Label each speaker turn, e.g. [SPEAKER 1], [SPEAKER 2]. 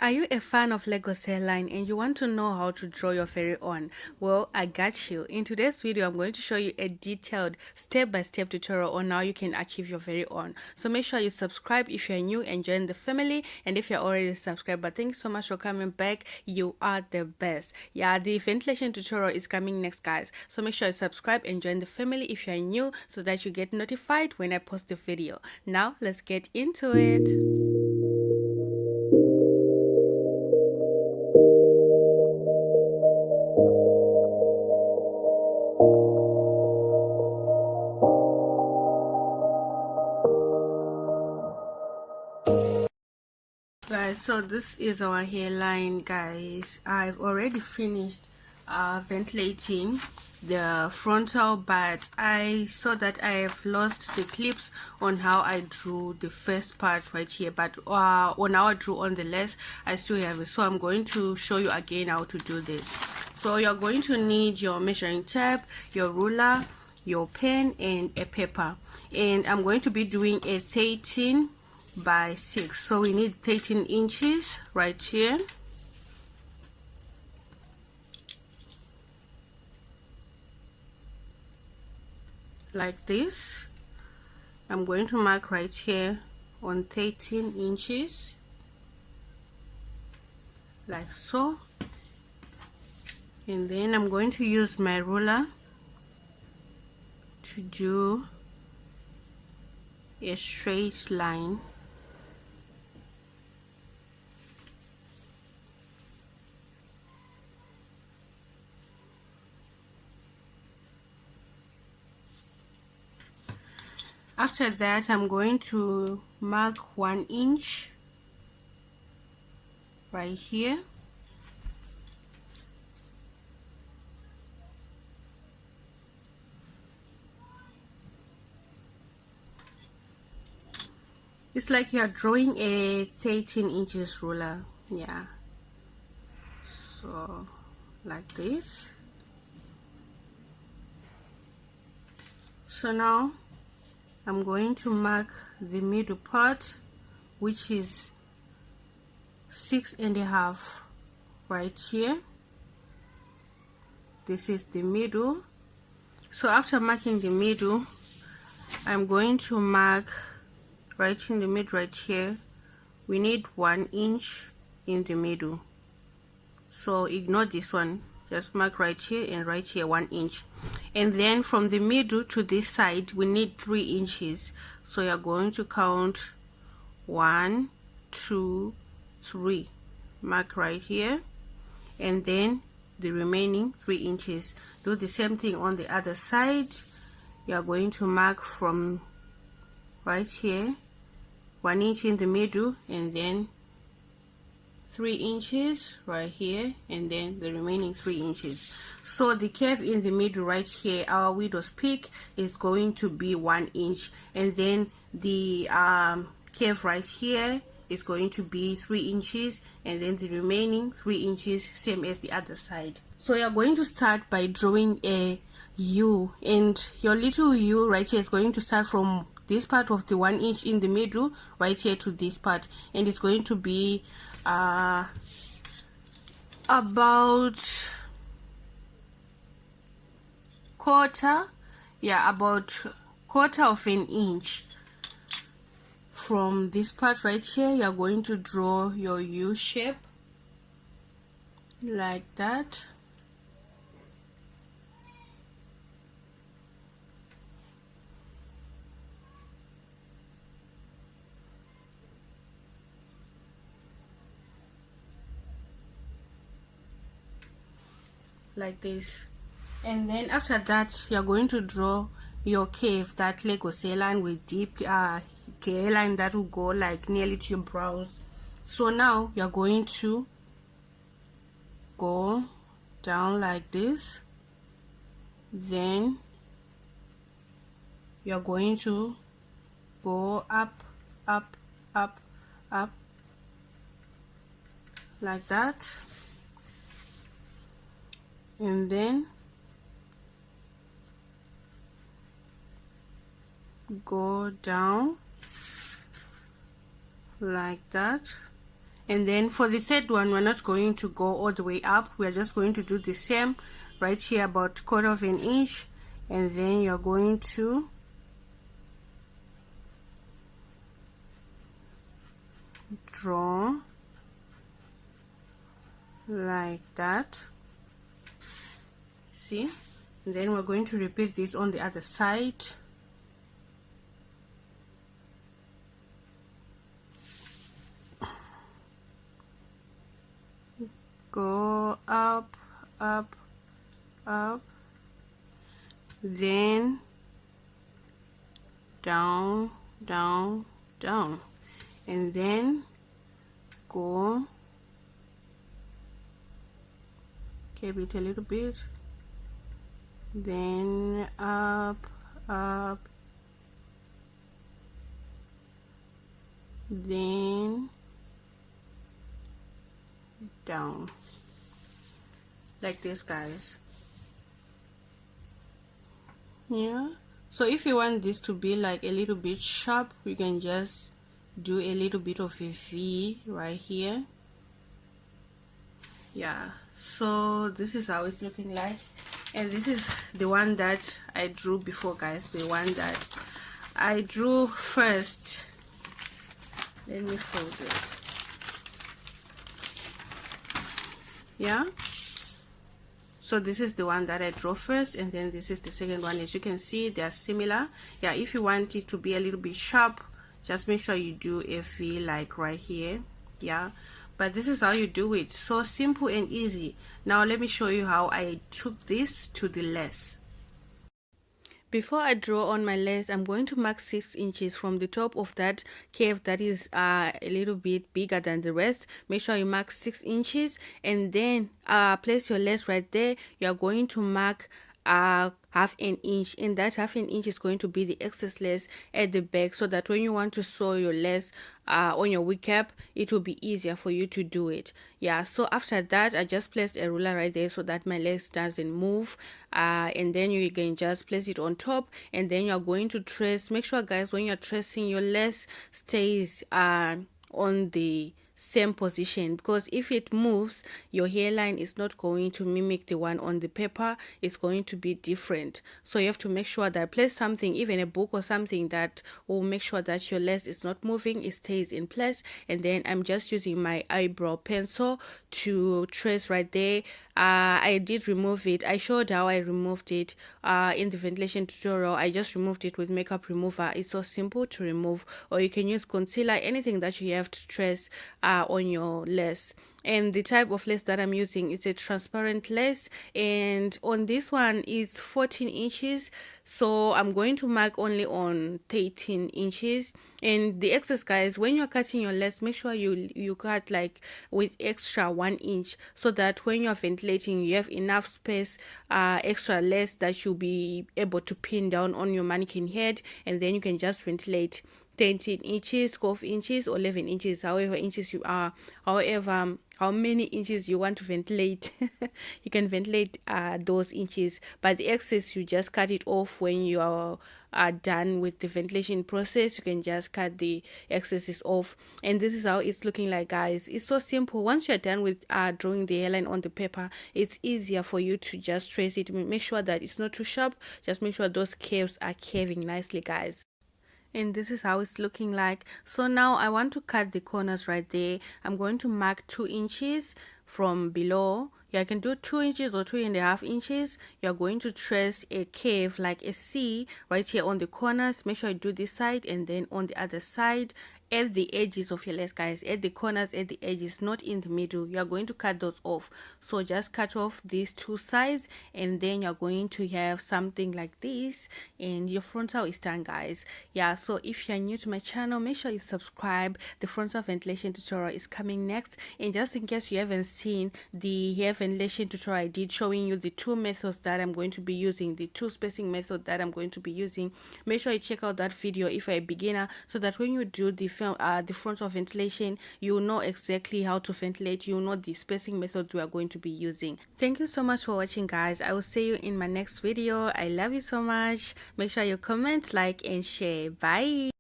[SPEAKER 1] Are you a fan of Lagos Hairline and you want to know how to draw your very own? Well, I got you. In today's video, I'm going to show you a detailed step-by-step tutorial on how you can achieve your very own. So make sure you subscribe if you're new and join the family. And if you're already subscribed, but thanks so much for coming back. You are the best. Yeah, the ventilation tutorial is coming next, guys. So make sure you subscribe and join the family if you're new so that you get notified when I post the video. Now, let's get into it. Guys, so this is our hairline, guys. I've already finished ventilating the frontal, but I saw that I have lost the clips on how I drew the first part right here, but on how I drew on the less, I still have it. So I'm going to show you again how to do this. So you're going to need your measuring tape, your ruler, your pen, and a paper. And I'm going to be doing a 13x6, so we need 13 inches right here. Like this. I'm going to mark right here on 13 inches like so, and then I'm going to use my ruler to do a straight line. After that, I'm going to mark 1 inch right here. It's like you're drawing a 13 inches ruler. Yeah. So, like this. So now, I'm going to mark the middle part, which is 6.5 right here. This is the middle. So after marking the middle, I'm going to mark right in the middle right here. We need 1 inch in the middle. So ignore this one. Just mark right here and right here 1 inch. And then from the middle to this side, we need 3 inches. So you're going to count 1, 2, 3. Mark right here. And then the remaining 3 inches. Do the same thing on the other side. You're going to mark from right here 1 inch in the middle, and then 3 inches right here, and then the remaining 3 inches. So the curve in the middle right here, our widow's peak, is going to be 1 inch, and then the curve right here is going to be 3 inches, and then the remaining 3 inches, same as the other side. So you're going to start by drawing a U, and your little U right here is going to start from this part of the 1 inch in the middle right here to this part, and it's going to be about quarter of an inch from this part right here. You're going to draw your U shape like that. Like this. And then after that, you're going to draw your curve, that Lagos hairline with deep hairline that will go like nearly to your brows. So now you're going to go down like this, then you're going to go up, up, up, up like that, and then go down like that, And then for the third one, we're not going to go all the way up, we're just going to do the same right here, about 1/4 inch, and then you're going to draw like that, see, and then we're going to repeat this on the other side. Go up, up, up, then down, down, down, and then go, curve it a little bit, then up, up, then down, like this, guys. Yeah, so if you want this to be like a little bit sharp, you can just do a little bit of a V right here. Yeah, so this is how it's looking like, and this is the one that I drew before, guys, the one that I drew first. Let me fold it. Yeah, so this is the one that I draw first, and then this is the second one. As you can see, they are similar. Yeah, if you want it to be a little bit sharp, just make sure you do a V like right here. Yeah, but this is how you do it. So simple and easy. Now let me show you how I took this to the lace. Before I draw on my lace, I'm going to mark 6 inches from the top of that curve that is a little bit bigger than the rest. Make sure you mark 6 inches, and then place your lace right there. You are going to mark 1/2 inch, and that 1/2 inch is going to be the excess lace at the back, so that when you want to sew your lace on your wig cap, it will be easier for you to do it. Yeah, so after that, I just placed a ruler right there so that my lace doesn't move, and then you can just place it on top, and then you're going to trace. Make sure, guys, when you're tracing, your lace stays on the same position, because if it moves, your hairline is not going to mimic the one on the paper. It's going to be different. So you have to make sure that place something, even a book or something, that will make sure that your lace is not moving, it stays in place. And then I'm just using my eyebrow pencil to trace right there. I did remove it. I showed how I removed it in the ventilation tutorial. I just removed it with makeup remover. It's so simple to remove, or you can use concealer, anything that you have to trace on your lace. And the type of lace that I'm using is a transparent lace, and on this one is 14 inches, so I'm going to mark only on 13 inches. And the excess, guys, when you're cutting your lace, make sure you cut like with extra 1 inch, so that when you're ventilating, you have enough space, extra lace that you'll be able to pin down on your mannequin head, and then you can just ventilate 13 inches, 12 inches, or 11 inches, however inches you are, however how many inches you want to ventilate. You can ventilate those inches, but the excess you just cut it off when you are done with the ventilation process. You can just cut the excesses off, and this is how it's looking like, guys. It's so simple. Once you're done with drawing the hairline on the paper, it's easier for you to just trace it. Make sure that it's not too sharp. Just make sure those curves are curving nicely, guys. And this is how it's looking like. So now I want to cut the corners right there. I'm going to mark 2 inches from below. You can do 2 inches or 2.5 inches. You're going to trace a curve like a C right here on the corners. Make sure you do this side, and then on the other side, at the edges of your lace, guys, at the corners, at the edges, not in the middle. You are going to cut those off. So just cut off these two sides, and then you're going to have something like this, and your frontal is done, guys. Yeah, so if you're new to my channel, make sure you subscribe. The frontal ventilation tutorial is coming next, and just in case you haven't seen the hair ventilation tutorial I did showing you the 2 methods that I'm going to be using, the 2 spacing method that I'm going to be using, make sure you check out that video if you're a beginner, so that when you do the frontal ventilation, you know exactly how to ventilate. You know the spacing methods we are going to be using. Thank you so much for watching, guys. I will see you in my next video. I love you so much. Make sure you comment, like, and share. Bye.